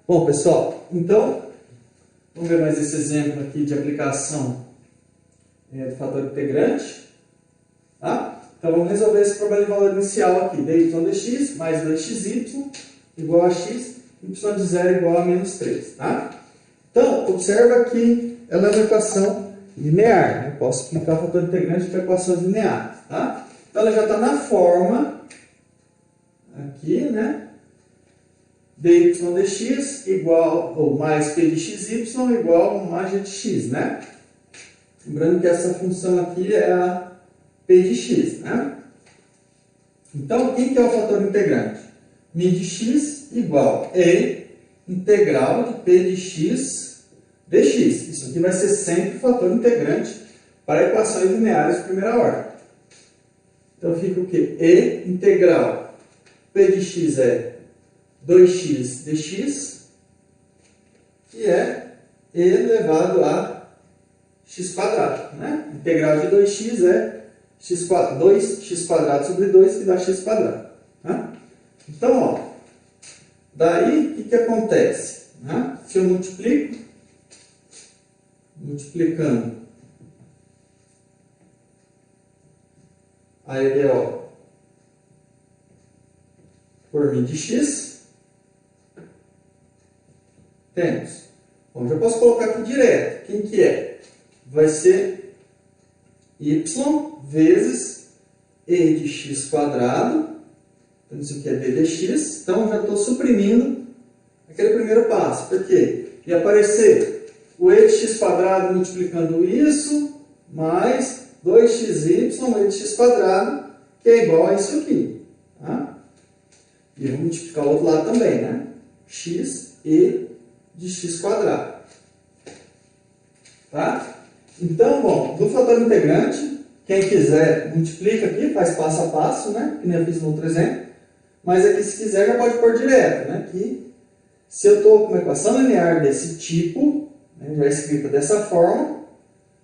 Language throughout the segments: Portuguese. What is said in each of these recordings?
Bom, pessoal, então, vamos ver mais esse exemplo aqui de aplicação do fator integrante. Tá? Então, vamos resolver esse problema de valor inicial aqui. dy dx mais 2xy igual a x, y de 0 igual a menos 3. Tá? Então, observa que ela é uma equação linear. Né? Posso explicar o fator integrante para equações lineares. Tá? Então, ela já está na forma aqui, né? dy dx igual, ou mais p de xy igual a mais g de x, né? Lembrando que essa função aqui é a p de x, né? Então, quem que é o fator integrante? Mi de x igual e integral de p de x dx. Isso aqui vai ser sempre o fator integrante para equações lineares de primeira ordem. Então, fica o quê? E integral p de x é 2x dx, que é e elevado a x quadrado. Né? Integral de 2x é 2x quadrado sobre 2, que dá x quadrado. Né? Então, ó, daí o que acontece? Né? Se eu multiplicando a EDO por mi de x, temos. Bom, já posso colocar aqui direto. Quem que é? Vai ser y vezes e de x quadrado. Então, isso aqui é d dx. Então, já estou suprimindo aquele primeiro passo. Por quê? Ia aparecer o e de x quadrado multiplicando isso, mais 2xy, e de x quadrado, que é igual a isso aqui. Tá? E eu vou multiplicar o outro lado também, né? X e de x quadrado. Tá? Então, bom, do fator integrante, quem quiser multiplica aqui, faz passo a passo, né? Que nem eu fiz no outro exemplo. Mas aqui, se quiser, já pode pôr direto, né? Que se eu estou com uma equação linear desse tipo, né, já escrita dessa forma,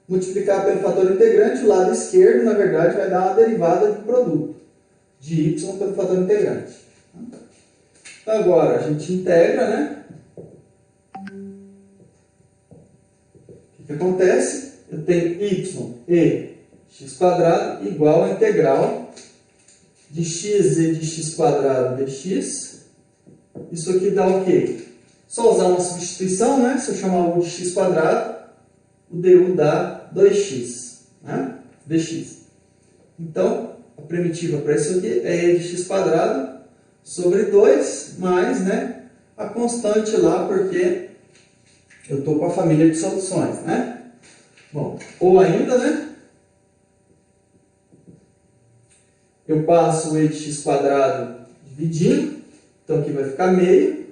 multiplicar pelo fator integrante, o lado esquerdo, na verdade, vai dar uma derivada de produto de y pelo fator integrante. Então, agora, a gente integra, né? O que acontece? Eu tenho y e x quadrado igual a integral de x e de x quadrado dx. Isso aqui dá o quê? Só usar uma substituição, né? Se eu chamar o de x quadrado, o du dá 2x, né? dx. Então, a primitiva para isso aqui é e de x quadrado sobre 2 mais, né, a constante lá, porque eu estou com a família de soluções, né? Bom, ou ainda, né, eu passo o e de x quadrado dividindo, então aqui vai ficar meio,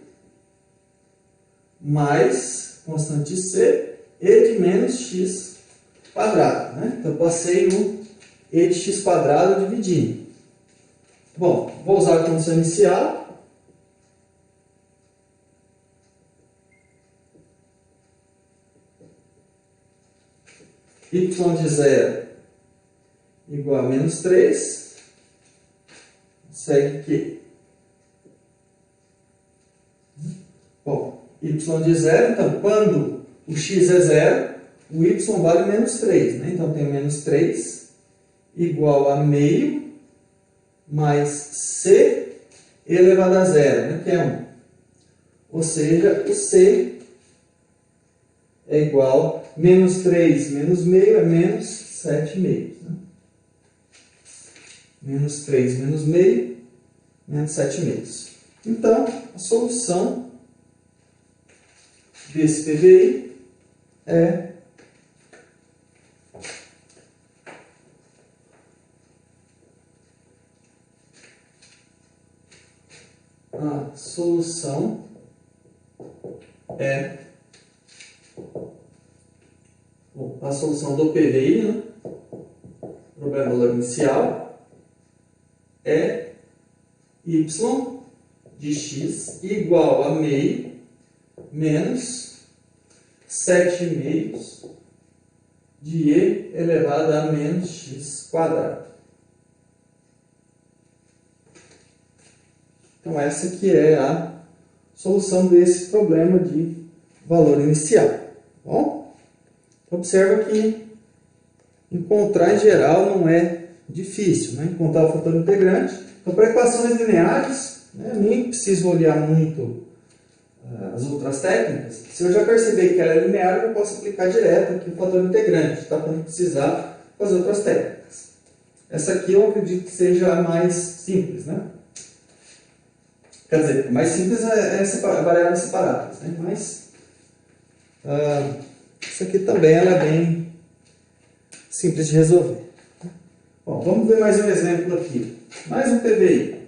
mais constante c, e de menos x quadrado, né? Então eu passei o e de x quadrado dividindo. Bom, vou usar a condição inicial. Y de 0 igual a menos 3. Segue aqui. Bom, y de 0, então, quando o x é 0, o y vale menos 3. Né? Então, tem menos 3 igual a meio mais c elevado a 0, né? Que é 1. Ou seja, o c é igual a menos 3 menos meio é menos 7 meios. Né? Menos 3 menos meio, menos 7 meios. Então, a solução desse PVI é a solução é a solução do PVI, né? Problema valor inicial, é y de x igual a meio menos 7 meios de e elevado a menos x quadrado. Então, essa que é a solução desse problema de valor inicial. Tá bom? Observa que encontrar em geral não é difícil, né? Encontrar o fator integrante. Então, para equações lineares, né, nem preciso olhar muito as outras técnicas. Se eu já perceber que ela é linear, eu posso aplicar direto aqui o fator integrante, tá? Para não precisar fazer outras técnicas. Essa aqui eu acredito que seja a mais simples, né? Quer dizer, o mais simples é variáveis separadas, né? Mas essa aqui também ela é bem simples de resolver. Bom, vamos ver mais um exemplo aqui. Mais um PVI.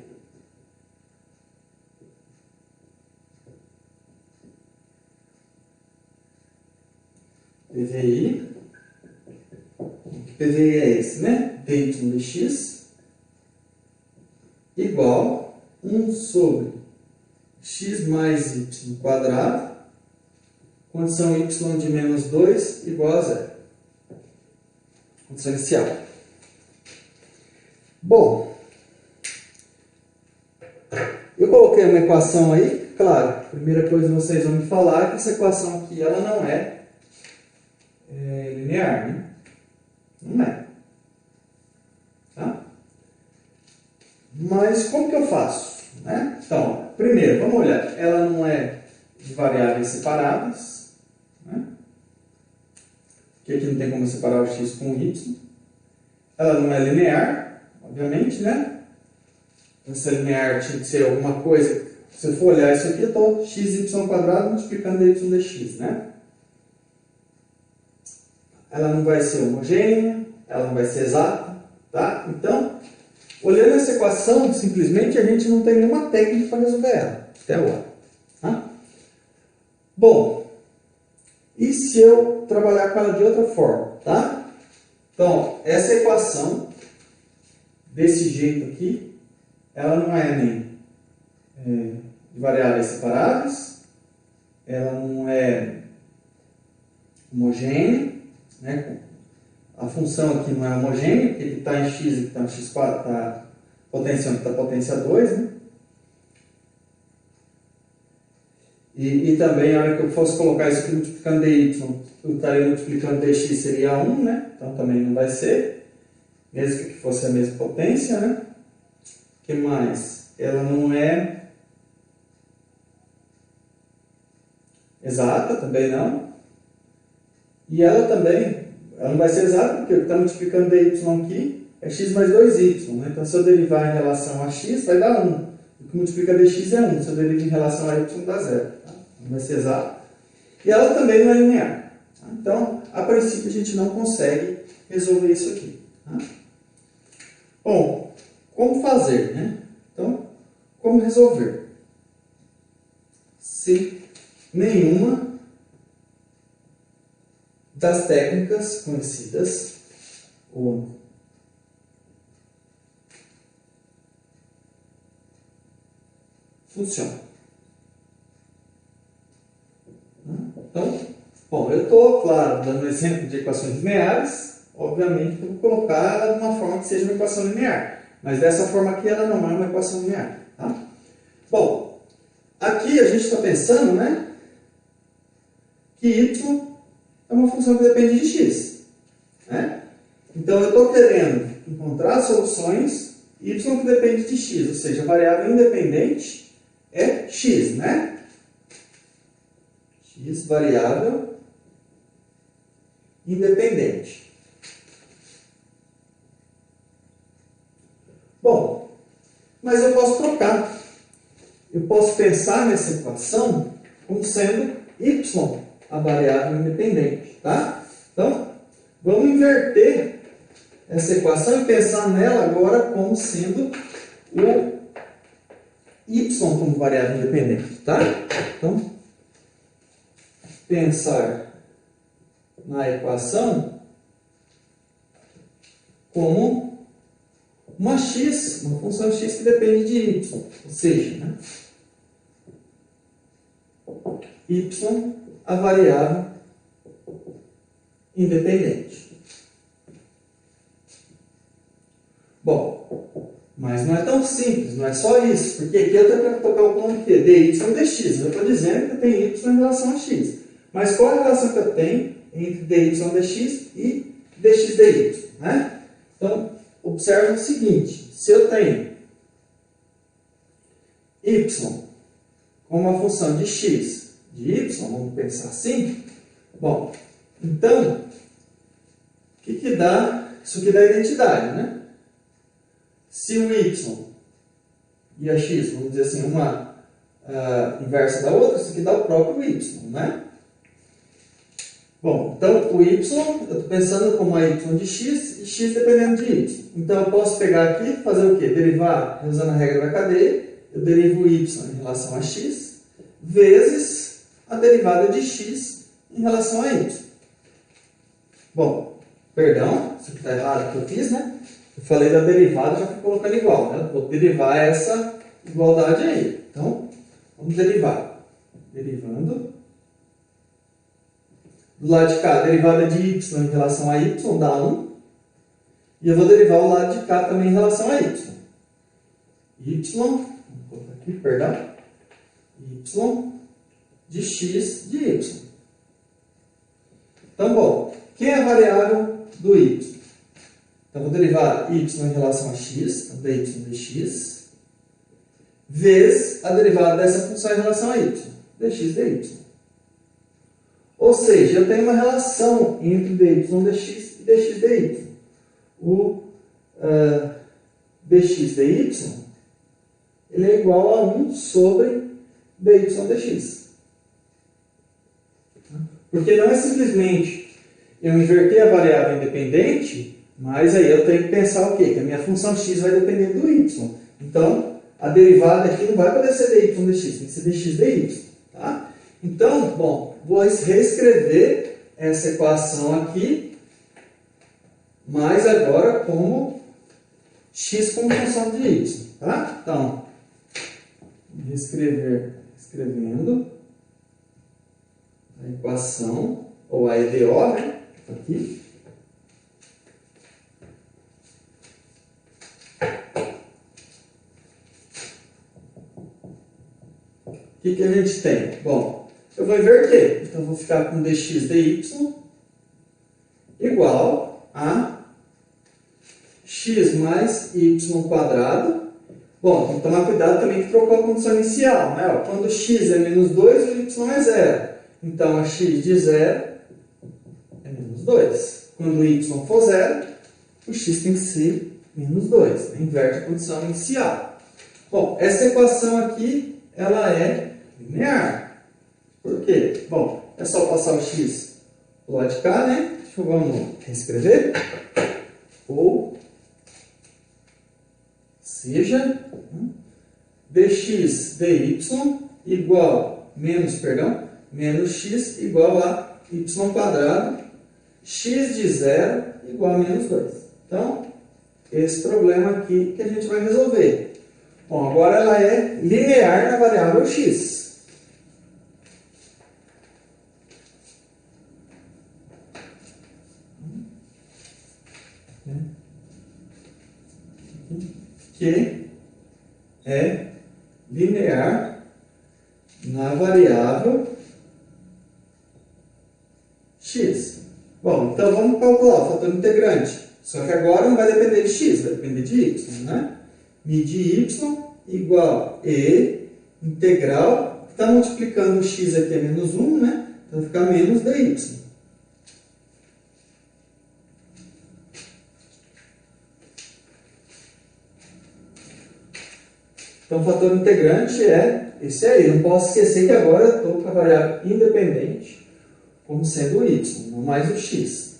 PVI. Que PVI é esse, né? Dy dx igual 1 sobre x mais y quadrado, condição y de menos 2 igual a zero. Condição inicial. Bom, eu coloquei uma equação aí, claro, a primeira coisa que vocês vão me falar é que essa equação aqui ela não é linear, né? Não é. Tá? Mas como que eu faço? Né? Então, primeiro, vamos olhar. Ela não é de variáveis separadas, né? Porque aqui não tem como separar o x com o y. Ela não é linear, obviamente, né? Essa linear tinha que ser alguma coisa. Se eu for olhar isso aqui, eu estou xy quadrado multiplicando dy dx, né? Ela não vai ser homogênea, ela não vai ser exata, tá? Então, olhando essa equação, simplesmente a gente não tem nenhuma técnica para resolver ela, até agora. Tá? Bom, e se eu trabalhar com ela de outra forma, tá? Então, essa equação, desse jeito aqui, ela não é nem de variáveis separadas, ela não é homogênea, né? A função aqui não é homogênea, porque aqui está em x e aqui está em x4, está potência 1 está potência 2, né? E também, na hora que eu fosse colocar isso aqui multiplicando dy, eu estaria multiplicando dx, seria 1, né? Então também não vai ser, mesmo que aqui fosse a mesma potência, né? O que mais? Ela não é exata, também não. E ela também, ela não vai ser exata, porque está multiplicando dy aqui, é x mais 2y, né? Então se eu derivar em relação a x, vai dar 1. O que multiplica dx é 1, se eu derivar em relação a y, dá 0. Tá? Não vai ser exata. E ela também não é linear. Tá? Então, a princípio, a gente não consegue resolver isso aqui. Tá? Bom, como fazer, né? Então, como resolver? Se nenhuma das técnicas conhecidas ou funciona. Então, bom, eu estou, claro, dando um exemplo de equações lineares, obviamente eu vou colocar ela de uma forma que seja uma equação linear, mas dessa forma aqui ela não é uma equação linear. Tá? Bom, aqui a gente está pensando, né, que y é uma função que depende de x. Né? Então, eu estou querendo encontrar soluções y que depende de x, ou seja, a variável independente é x, né? X variável independente. Bom, mas eu posso trocar. Eu posso pensar nessa equação como sendo y a variável independente, tá? Então, vamos inverter essa equação e pensar nela agora como sendo o y como variável independente, tá? Então, pensar na equação como uma x, uma função x que depende de y, ou seja, né, y a variável independente. Bom, Mas não é tão simples, não é só isso, porque aqui eu tenho que calcular o quê? dy dx. Eu estou dizendo que tem y em relação a x. Mas qual a relação que eu tenho entre dy dx e dx dy? Né? Então, observe o seguinte, se eu tenho y como uma função de x, de y, vamos pensar assim, bom, então, o que dá? Isso aqui dá identidade, né? Se o y e a x, vamos dizer assim, uma inversa da outra, isso aqui dá o próprio y, né? Bom, então o y, eu estou pensando como a y de x e x dependendo de y. Então eu posso pegar aqui e fazer o quê? Derivar, usando a regra da cadeia, eu derivo o y em relação a x, vezes a derivada de x em relação a y. Bom, perdão, isso aqui está errado que eu fiz, né? Eu falei da derivada, já fui colocando igual, né? Vou derivar essa igualdade aí. Então, vamos derivar. Derivando. Do lado de cá, a derivada de y em relação a y dá 1. E eu vou derivar o lado de cá também em relação a y. Vamos colocar aqui, perdão. Y de x de y. Então, bom, quem é a variável do y? Então, vou derivar y em relação a x, então dy dx, vezes a derivada dessa função em relação a y, dx dy. Ou seja, eu tenho uma relação entre dy dx e dx dy. O dx dy ele é igual a 1 sobre dy dx. Porque não é simplesmente eu inverter a variável independente, mas aí eu tenho que pensar o quê? Que a minha função x vai depender do y. Então, a derivada aqui não vai poder ser dy dx, tem que ser dx dy. Tá? Então, bom, vou reescrever essa equação aqui, mas agora como x como função de y. Tá? Então, escrevendo a equação, ou a EDO, né? Aqui. O que a gente tem? Bom, eu vou inverter. Então, eu vou ficar com dx dy igual a x mais y quadrado. Bom, tem que tomar cuidado também que trocou a condição inicial, né? Quando x é menos 2, o y é 0. Então, a x de 0 é menos 2. Quando o y for 0, o x tem que ser menos 2. Inverte a condição inicial. Bom, essa equação aqui, ela é linear. Por quê? Bom, é só passar o x do lado de cá, né? Vamos reescrever. Ou seja, dx dy igual, menos x igual a y quadrado, x de 0 igual a menos 2. Então, esse problema aqui que a gente vai resolver. Bom, agora ela é linear na variável x. Que é linear na variável x. Bom, então vamos calcular o fator integrante. Só que agora não vai depender de x, vai depender de y, né? Mi de y igual e integral, está multiplicando o x aqui é menos 1, né? Então vai ficar menos dy. Então, o fator integrante é esse aí. Não posso esquecer que agora eu estou com a variável independente como sendo o y, não mais o x.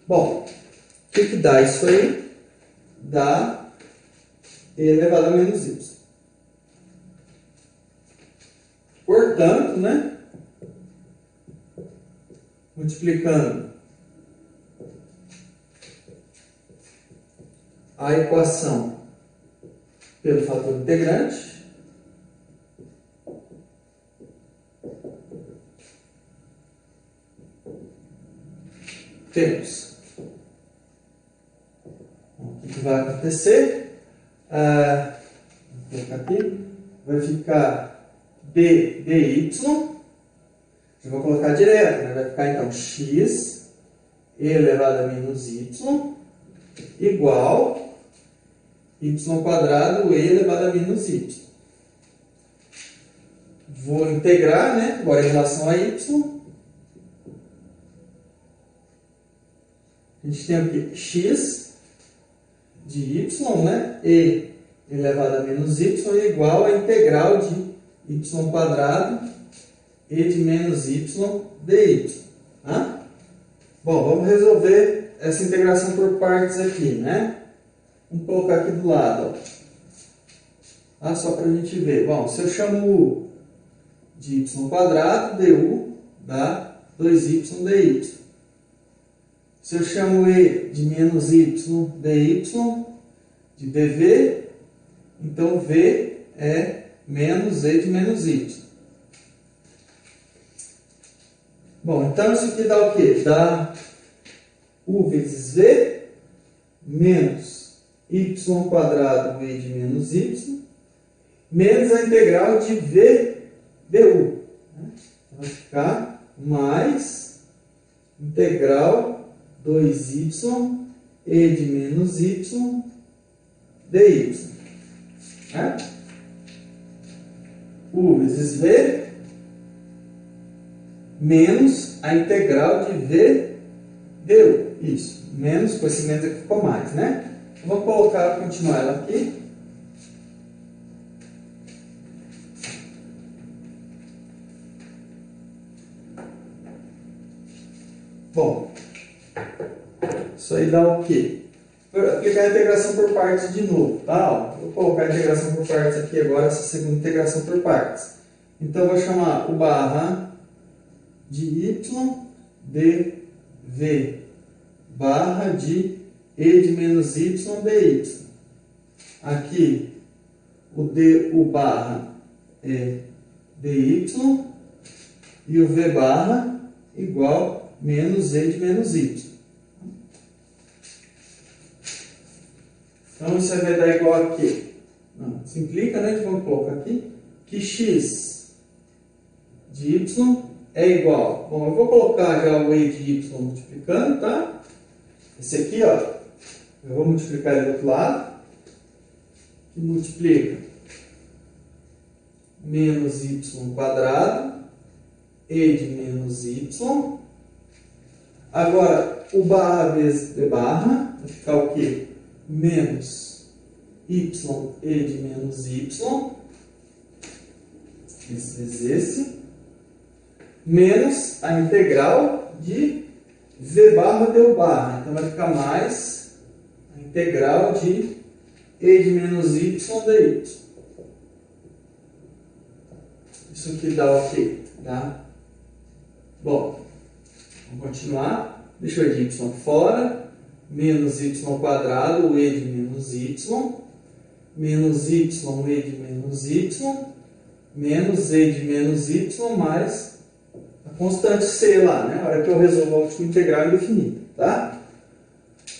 Bom, o que dá isso aí? Dá e elevado a menos y. Portanto, né? Multiplicando a equação pelo fator integrante, temos que vai acontecer? Vou colocar aqui. Vai ficar dy. Eu vou colocar direto, né? Vai ficar então x elevado a menos y igual y quadrado e elevado a menos y. Vou integrar, né? Agora em relação a y. A gente tem aqui x de y, né? E elevado a menos y é igual a integral de y quadrado e de menos y dy. Tá? Bom, vamos resolver essa integração por partes aqui, né? Vamos colocar aqui do lado, ó. Só para a gente ver. Bom, se eu chamo u de y quadrado, du dá 2y dy. Se eu chamo e de menos y dy, de dv, então v é menos e de menos y. Bom, então isso aqui dá o quê? Dá u vezes v menos y quadrado e de menos y menos a integral de v du. Vai ficar mais integral 2y e de menos y dy. U vezes v menos a integral de v du. Isso. Menos, com esse menos aqui ficou mais, né? Vou colocar, continuar ela aqui. Bom, isso aí dá o quê? Vou aplicar a integração por partes de novo, tá? Vou colocar a integração por partes aqui agora, essa segunda integração por partes. Então, vou chamar o barra de y dv barra de e de menos y dy. Aqui, o du barra é dy e o v barra igual menos e de menos y. Então, isso vai dar igual a quê? Simplifica, né? Vamos colocar aqui que x de y é igual. Bom, eu vou colocar já o e de y multiplicando, tá? Esse aqui, ó, eu vou multiplicar ele do outro lado, que multiplica menos y quadrado e de menos y. Agora, o barra vezes b barra, vai ficar o quê? Menos y e de menos y, esse vezes esse, menos a integral de v barra du barra. Então, vai ficar mais a integral de e de menos y dy. Isso aqui dá o quê? Dá? Bom, vamos continuar. Deixa eu ir de y fora. Menos y quadrado, e de menos y. Menos y, e de menos y. Menos e de menos y mais a constante c lá, né? Na hora que eu resolvo a última integral indefinida, tá?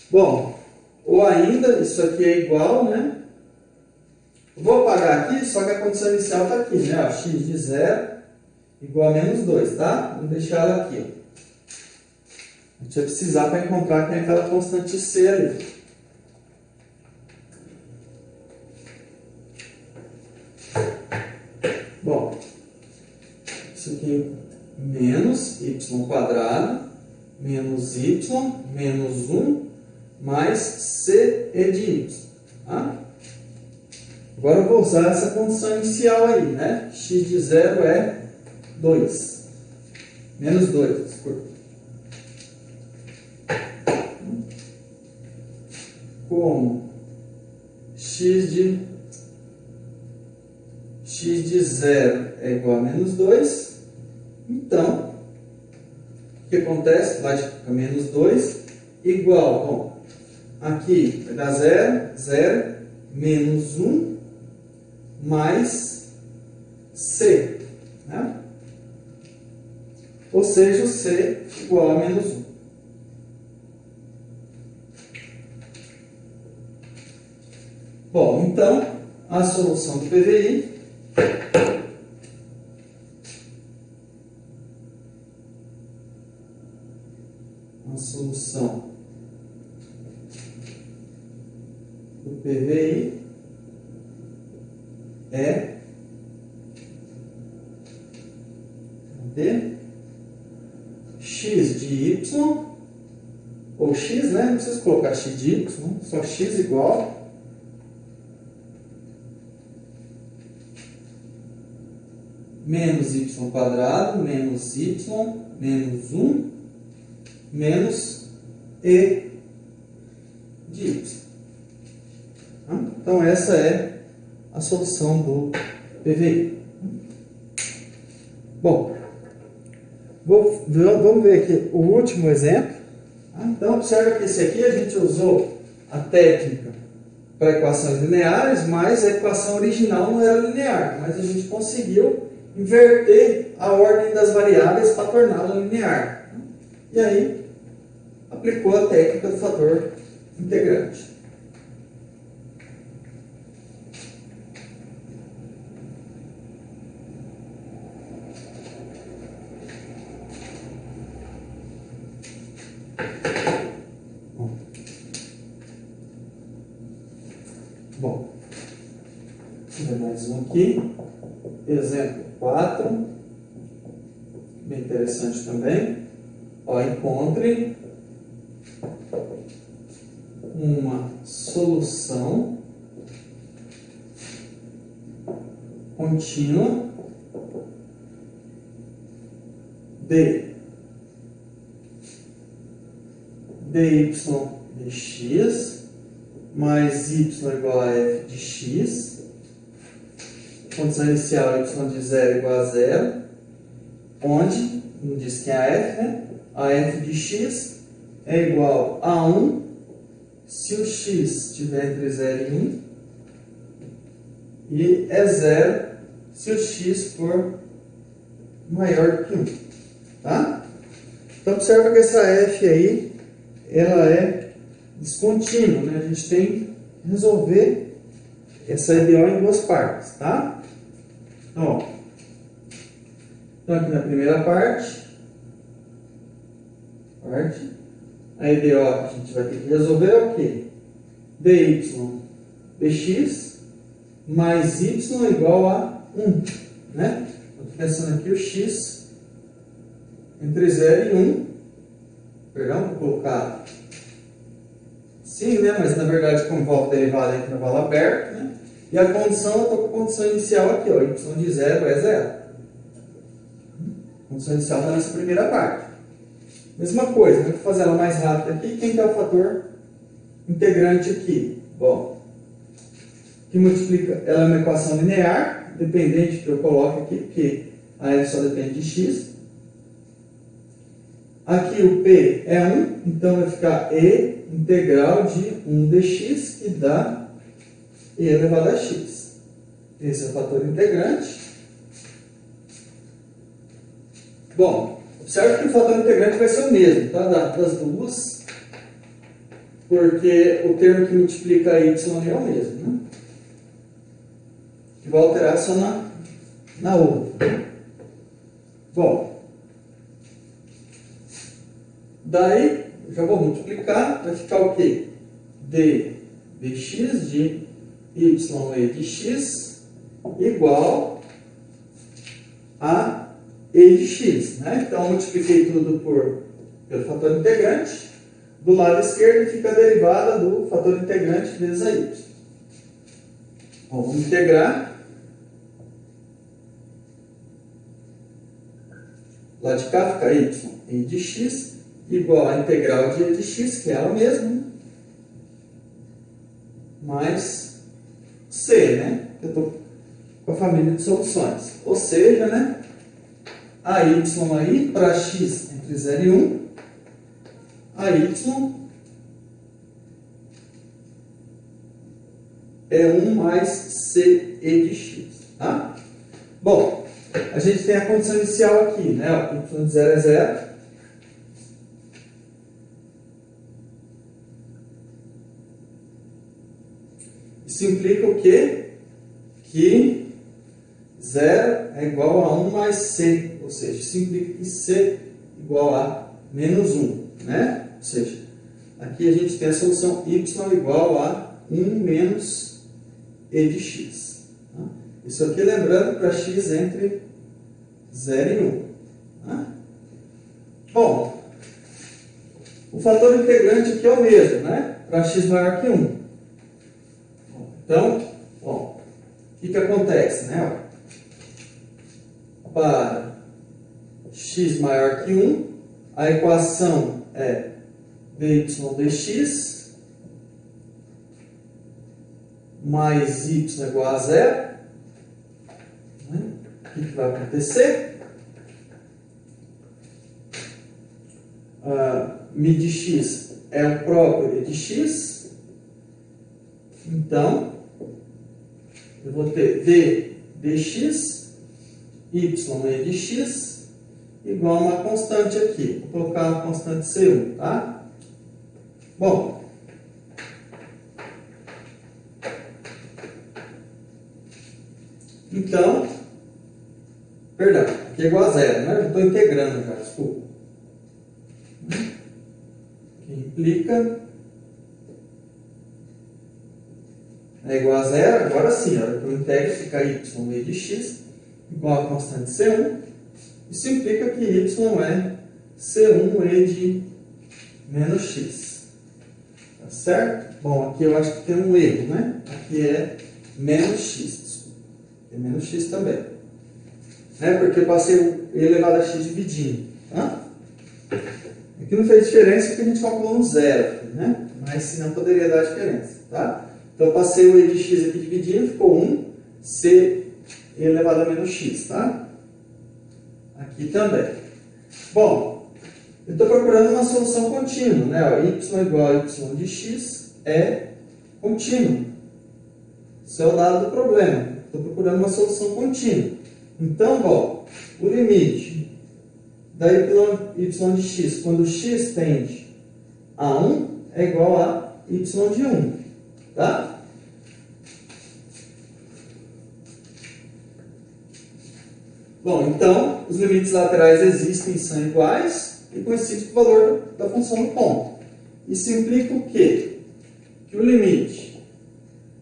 Bom, ou ainda, isso aqui é igual, né? Vou apagar aqui, só que a condição inicial está aqui, né? Ó, x de 0 igual a menos 2, tá? Vamos deixar ela aqui, ó. A gente vai precisar para encontrar quem é aquela constante c ali. Bom, isso aqui é menos y quadrado, menos y, menos 1, mais c e de y. Tá? Agora eu vou usar essa condição inicial aí, né? X de 0 é 2. Menos 2, desculpa. Como x de 0 é igual a menos 2, então, o que acontece? Lá fica menos 2, igual, bom, aqui vai dar 0, 0, menos 1, mais c, né? Ou seja, o c igual a menos 1. Bom, então, a solução do PVI é x de y, ou x, né? Não precisa colocar x de y, só x igual menos y quadrado, menos y, menos 1, menos e de y. Então, essa é a solução do PVI. Bom, vamos ver aqui o último exemplo. Então, observa que esse aqui a gente usou a técnica para equações lineares, mas a equação original não era linear, mas a gente conseguiu inverter a ordem das variáveis para torná-la linear. E aí, aplicou a técnica do fator integrante. Bom, vou ver mais um aqui. Exemplo 4. Bem interessante também. Ó, encontre uma solução contínua de dy dx mais y igual a f de x, condição inicial y de 0 igual a 0, onde, não diz que é a f, né? A f de x é igual a 1 se o x estiver entre 0 e 1, e é 0 se o x for maior do que 1. Tá? Então, observa que essa f aí, ela é descontínua, né? A gente tem que resolver essa EDO em duas partes, tá? Então, aqui na primeira parte, a EDO a gente vai ter que resolver é o quê? dy dx mais y igual a 1, né? Estou pensando aqui o x entre 0 e 1, perdão, vou colocar sim, né? Mas na verdade, como volta derivada é intervalo aberto, né? E a condição, eu estou com a condição inicial aqui, ó, y de 0 é 0. A condição inicial está nessa primeira parte. Mesma coisa, vou fazer ela mais rápida aqui. Quem que é o fator integrante aqui? Bom, que multiplica, ela é uma equação linear, dependente que eu coloco aqui, porque a f só depende de x. Aqui o p é 1, então vai ficar e integral de 1 dx, que dá e elevado a x. Esse é o fator integrante. Bom, observe que o fator integrante vai ser o mesmo, tá? Das duas, porque o termo que multiplica y é o mesmo, né? Que vai alterar só na outra. Bom, daí, eu já vou multiplicar, vai ficar o quê? d dx de y e de x igual a e de x, né? Então, eu multipliquei tudo pelo fator integrante. Do lado esquerdo fica a derivada do fator integrante vezes a y. Bom, vamos integrar. Lá de cá fica y e de x igual a integral de e de x, que é ela mesma, mais c, né? Eu estou com a família de soluções. Ou seja, né? A y aí, para x entre 0 e 1, a y é 1 mais c e de x, tá? Bom, a gente tem a condição inicial aqui, né? Y de 0 é 0. Isso implica o quê? Que 0 é igual a 1 mais c, ou seja, isso implica que c igual a menos 1, né? Ou seja, aqui a gente tem a solução y igual a 1 menos e de x. Tá? Isso aqui lembrando para x entre 0 e 1. Tá? Bom, o fator integrante aqui é o mesmo, né? Para x maior que 1. Então, bom, o que acontece, né? Para x maior que 1, a equação é dy dx mais y igual a 0. Né? O que vai acontecer? Mi de x é o próprio e de x. Então, eu vou ter v dx, y e de x, igual a uma constante aqui. Vou colocar uma constante C1, tá? Bom, então, perdão, aqui é igual a 0, né? Eu estou integrando já, desculpa. Que implica é igual a 0, agora sim, a hora que eu integro fica y e de x igual a constante C1. Isso implica que y é C1e de menos x. Tá certo? Bom, aqui eu acho que tem um erro, né? Aqui é menos x. É menos x também. Né? Porque eu passei o e elevado a x dividindo. Tá? Aqui não fez diferença porque a gente calculou no zero. Né? Mas senão poderia dar diferença. Tá? Então eu passei o e de x aqui dividindo, ficou 1 c elevado a menos x. Tá? Aqui também. Bom, eu estou procurando uma solução contínua, né? Ó, y igual a y de x é contínuo. Isso é o dado do problema. Estou procurando uma solução contínua. Então, bom, o limite da y de x, quando x tende a 1, é igual a y de 1. Tá? Bom, então, os limites laterais existem e são iguais e coincidem com o valor da função do ponto. Isso implica o quê? Que o limite,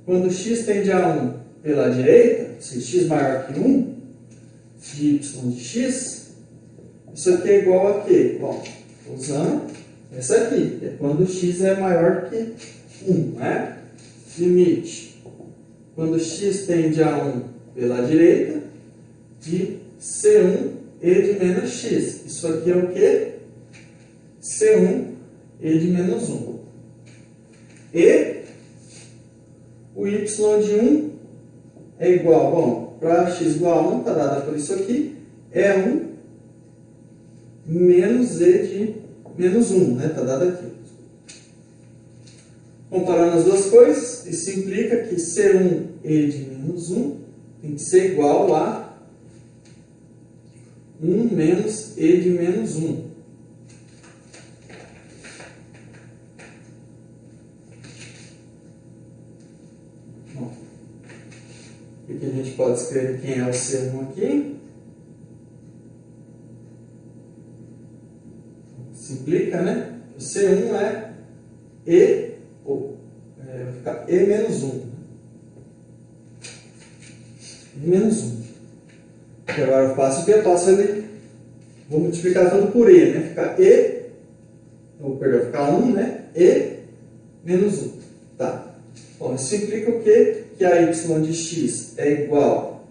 quando x tende a 1 pela direita, se x maior que 1, de y de x, isso aqui é igual a quê? Bom, estou usando essa aqui, que é quando x é maior que 1, né? Limite, quando x tende a 1 pela direita, de C1 e de menos x. Isso aqui é o quê? C1 e de menos 1. E o y de 1 é igual, bom, para x igual a 1, está dada por isso aqui, é 1 menos e de menos 1, né? Está dado aqui. Comparando as duas coisas, isso implica que C1 e de menos 1 tem que ser igual a 1 menos e de menos 1. Bom, aqui a gente pode escrever quem é o C1 aqui. Simplifica, né? O C1 é E, vai ficar E menos 1. E menos 1. E agora eu faço o que? Eu passo ele, vou multiplicar tudo por E, né? Ficar E, perdão, ficar 1, né? E menos 1. Tá. Bom, isso implica o quê? Que a y de x é igual,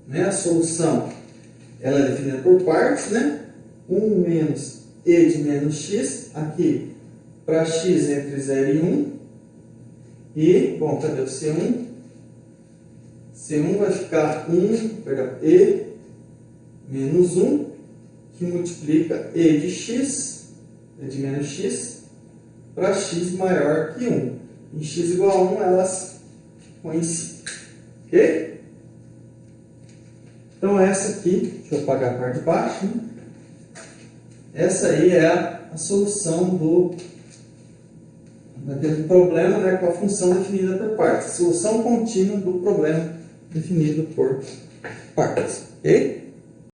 né? A solução, ela é definida por partes, né? 1 menos e de menos x, aqui, para x entre 0 e 1. E, bom, cadê o C1? C1 vai ficar E menos 1, que multiplica E de x, E de menos x, para x maior que 1. Em x igual a 1, elas coincidem. Ok? Então, essa aqui, deixa eu apagar a parte de baixo, né? Essa aí é a solução Naquele problema, né, com a função definida por partes. Solução contínua do problema definido por partes. Ok?